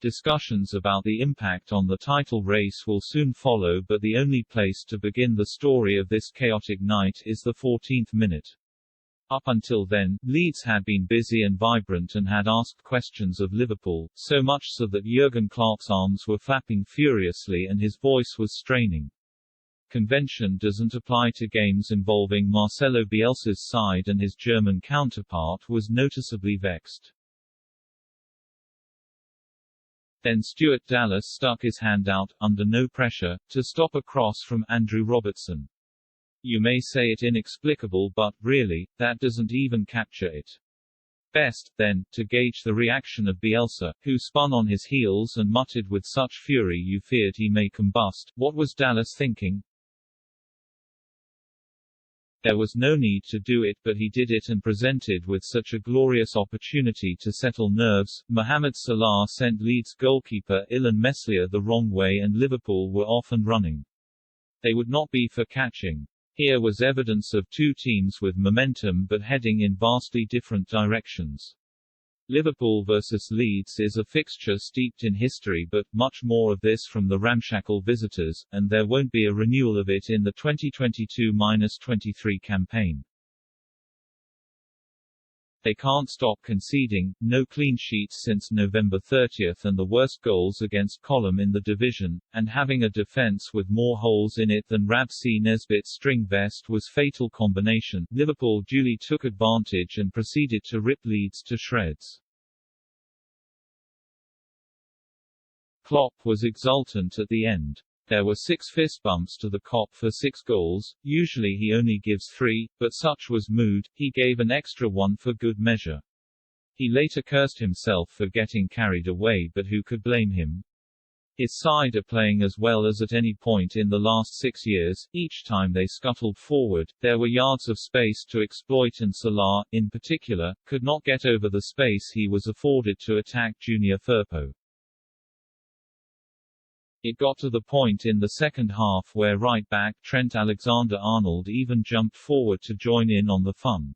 Discussions about the impact on the title race will soon follow, but the only place to begin the story of this chaotic night is the 14th minute. Up until then, Leeds had been busy and vibrant and had asked questions of Liverpool, so much so that Jurgen Klopp's arms were flapping furiously and his voice was straining. Convention doesn't apply to games involving Marcelo Bielsa's side, and his German counterpart was noticeably vexed. Then Stuart Dallas stuck his hand out, under no pressure, to stop a cross from Andrew Robertson. You may say it inexplicable, but, really, that doesn't even capture it. Best, then, to gauge the reaction of Bielsa, who spun on his heels and muttered with such fury you feared he may combust. What was Dallas thinking? There was no need to do it, but he did it, and presented with such a glorious opportunity to settle nerves. Mohamed Salah sent Leeds goalkeeper Ilan Meslier the wrong way, and Liverpool were off and running. They would not be for catching. Here was evidence of two teams with momentum but heading in vastly different directions. Liverpool versus Leeds is a fixture steeped in history, but much more of this from the ramshackle visitors, and there won't be a renewal of it in the 2022-23 campaign. They can't stop conceding, no clean sheets since November 30, and the worst goals against column in the division, and having a defence with more holes in it than Rab C. Nesbitt's string vest was fatal combination. Liverpool duly took advantage and proceeded to rip Leeds to shreds. Klopp was exultant at the end. There were 6 fist bumps to the Kop for 6 goals. Usually he only gives 3, but such was mood, he gave an extra one for good measure. He later cursed himself for getting carried away, but who could blame him? His side are playing as well as at any point in the last 6 years. Each time they scuttled forward, there were yards of space to exploit, and Salah, in particular, could not get over the space he was afforded to attack Junior Firpo. It got to the point in the second half where right-back Trent Alexander-Arnold even jumped forward to join in on the fun.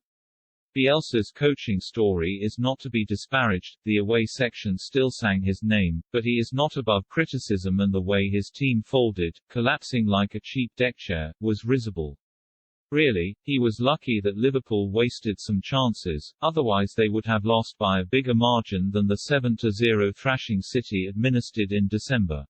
Bielsa's coaching story is not to be disparaged. The away section still sang his name, but he is not above criticism, and the way his team folded, collapsing like a cheap deckchair, was risible. Really, he was lucky that Liverpool wasted some chances, otherwise they would have lost by a bigger margin than the 7-0 thrashing City administered in December.